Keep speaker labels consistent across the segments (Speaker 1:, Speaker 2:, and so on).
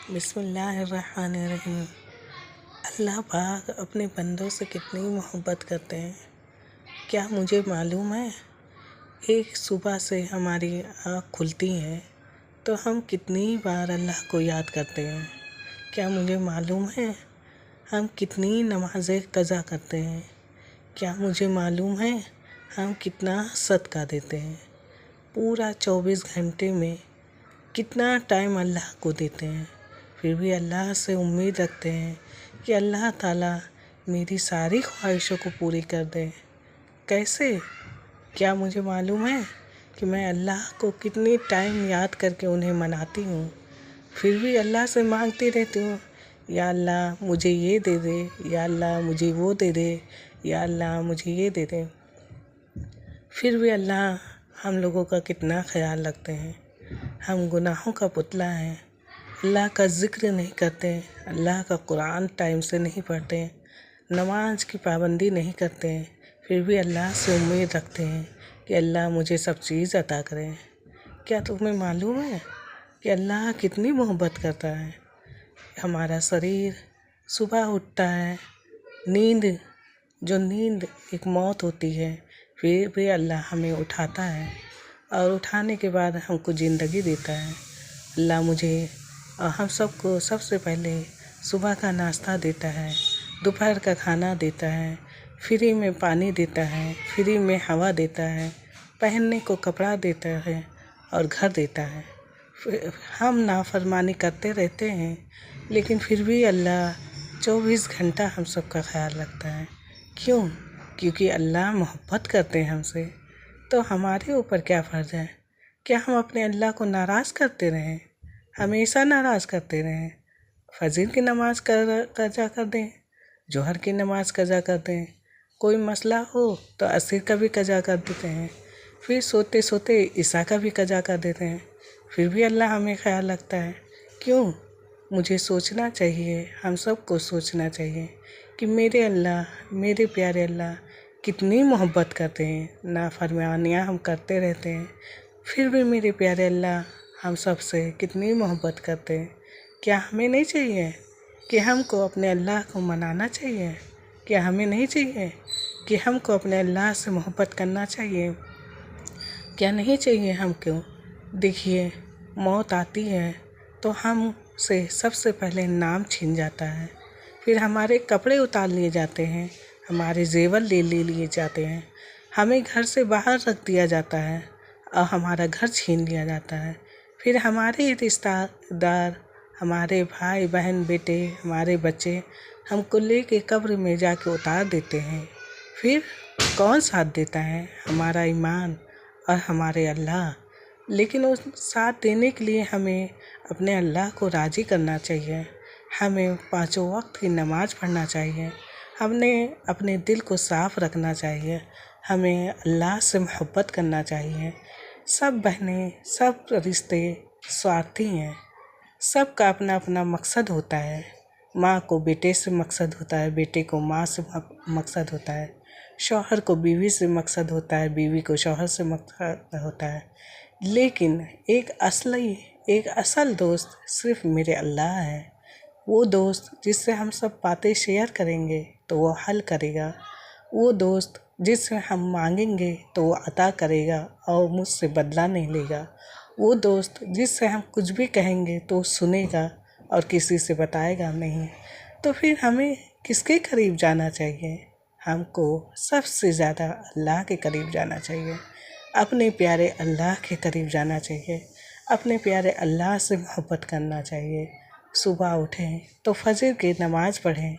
Speaker 1: بسم اللہ الرحمن الرحیم۔ اللہ پاک اپنے بندوں سے کتنی محبت کرتے ہیں، کیا مجھے معلوم ہے؟ ایک صبح سے ہماری آنکھ کھلتی ہے تو ہم کتنی بار اللہ کو یاد کرتے ہیں، کیا مجھے معلوم ہے؟ ہم کتنی نمازیں قضا کرتے ہیں، کیا مجھے معلوم ہے؟ ہم کتنا صدقہ دیتے ہیں، پورا 24 گھنٹے میں کتنا ٹائم اللہ کو دیتے ہیں، پھر بھی اللہ سے امید رکھتے ہیں کہ اللہ تعالیٰ میری ساری خواہشوں کو پوری کر دے۔ کیسے؟ کیا مجھے معلوم ہے کہ میں اللہ کو کتنی ٹائم یاد کر کے انہیں مناتی ہوں، پھر بھی اللہ سے مانگتی رہتی ہوں، یا اللہ مجھے یہ دے دے، یا اللہ مجھے وہ دے دے، یا اللہ مجھے یہ دے دے۔ پھر بھی اللہ ہم لوگوں کا کتنا خیال رکھتے ہیں۔ ہم گناہوں کا پتلا ہیں، اللہ کا ذکر نہیں کرتے، اللہ کا قرآن ٹائم سے نہیں پڑھتے، نماز کی پابندی نہیں کرتے، پھر بھی اللہ سے امید رکھتے ہیں کہ اللہ مجھے سب چیز عطا کرے۔ کیا تمہیں معلوم ہے کہ اللہ کتنی محبت کرتا ہے؟ ہمارا شریر صبح اٹھتا ہے، نیند ایک موت ہوتی ہے، پھر بھی اللہ ہمیں اٹھاتا ہے اور اٹھانے کے بعد ہم کو زندگی دیتا ہے۔ اللہ مجھے اور ہم سب کو سب سے پہلے صبح کا ناشتہ دیتا ہے، دوپہر کا کھانا دیتا ہے، فری میں پانی دیتا ہے، فری میں ہوا دیتا ہے، پہننے کو کپڑا دیتا ہے اور گھر دیتا ہے۔ ہم نافرمانی کرتے رہتے ہیں لیکن پھر بھی اللہ 24 گھنٹہ ہم سب کا خیال رکھتا ہے۔ کیوں؟ کیونکہ اللہ محبت کرتے ہیں ہم سے، تو ہمارے اوپر کیا فرض ہے؟ کیا ہم اپنے اللہ کو ناراض کرتے رہیں، ہمیشہ ناراض کرتے رہیں؟ فجر کی نماز قضا کر دیں، ظہر کی نماز قضا کر دیں، کوئی مسئلہ ہو تو عصر کا بھی قضا کر دیتے ہیں، پھر سوتے سوتے عشاء کا بھی قضا کر دیتے ہیں، پھر بھی اللہ ہمیں خیال رکھتا ہے۔ کیوں؟ مجھے سوچنا چاہیے، ہم سب کو سوچنا چاہیے کہ میرے اللہ، میرے پیارے اللہ کتنی محبت کرتے ہیں، نافرمانیاں ہم کرتے رہتے ہیں، پھر بھی میرے پیارے اللہ ہم سب سے کتنی محبت کرتے ہیں۔ کیا ہمیں نہیں چاہیے کہ ہم کو اپنے اللہ کو منانا چاہیے؟ کیا ہمیں نہیں چاہیے کہ ہم کو اپنے اللہ سے محبت کرنا چاہیے؟ کیا نہیں چاہیے ہم کو؟ دیکھیے، موت آتی ہے تو ہم سے سب سے پہلے نام چھین جاتا ہے، پھر ہمارے کپڑے اتار لیے جاتے ہیں، ہمارے زیور لے لیے جاتے ہیں، ہمیں گھر سے باہر رکھ دیا جاتا ہے اور ہمارا گھر چھین لیا جاتا ہے، پھر ہمارے رشتہ دار، ہمارے بھائی بہن بیٹے، ہمارے بچے ہم کو لے کے قبر میں جا کے اتار دیتے ہیں، پھر کون ساتھ دیتا ہے؟ ہمارا ایمان اور ہمارے اللہ۔ لیکن اس ساتھ دینے کے لیے ہمیں اپنے اللہ کو راضی کرنا چاہیے، ہمیں 5 وقت کی نماز پڑھنا چاہیے، ہم نے اپنے دل کو صاف رکھنا چاہیے، ہمیں اللہ سے محبت کرنا چاہیے۔ سب بہنیں، سب رشتے سوارتھی ہیں، سب کا اپنا اپنا مقصد ہوتا ہے، ماں کو بیٹے سے مقصد ہوتا ہے، بیٹے کو ماں سے مقصد ہوتا ہے، شوہر کو بیوی سے مقصد ہوتا ہے، بیوی کو شوہر سے مقصد ہوتا ہے، لیکن ایک اصل دوست صرف میرے اللہ ہے۔ وہ دوست جس سے ہم سب باتیں شیئر کریں گے تو وہ حل کرے گا، وہ دوست جس سے ہم مانگیں گے تو وہ عطا کرے گا اور مجھ سے بدلہ نہیں لے گا، وہ دوست جس سے ہم کچھ بھی کہیں گے تو سنے گا اور کسی سے بتائے گا نہیں۔ تو پھر ہمیں کس کے قریب جانا چاہیے؟ ہم کو سب سے زیادہ اللہ کے قریب جانا چاہیے، اپنے پیارے اللہ کے قریب جانا چاہیے، اپنے پیارے اللہ سے محبت کرنا چاہیے۔ صبح اٹھیں تو فجر کی نماز پڑھیں،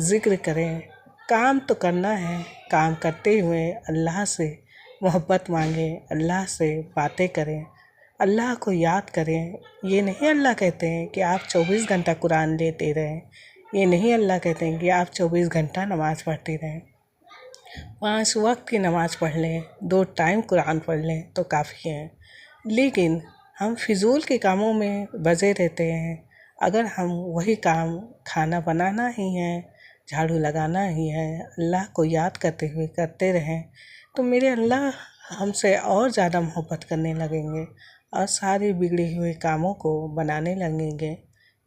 Speaker 1: ذکر کریں، کام تو کرنا ہے، کام کرتے ہوئے اللہ سے محبت مانگیں، اللہ سے باتیں کریں، اللہ کو یاد کریں۔ یہ نہیں اللہ کہتے ہیں کہ آپ 24 گھنٹہ قرآن لیتے رہیں، یہ نہیں اللہ کہتے ہیں کہ آپ 24 گھنٹہ نماز پڑھتے رہیں، 5 وقت کی نماز پڑھ لیں، 2 ٹائم قرآن پڑھ لیں تو کافی ہے۔ لیکن ہم فضول کے کاموں میں بجے رہتے ہیں، اگر ہم وہی کام کھانا بنانا ہی ہے، جھاڑو لگانا ہی ہے، اللہ کو یاد کرتے ہوئے کرتے رہیں تو میرے اللہ ہم سے اور زیادہ محبت کرنے لگیں گے اور سارے بگڑے ہوئے کاموں کو بنانے لگیں گے۔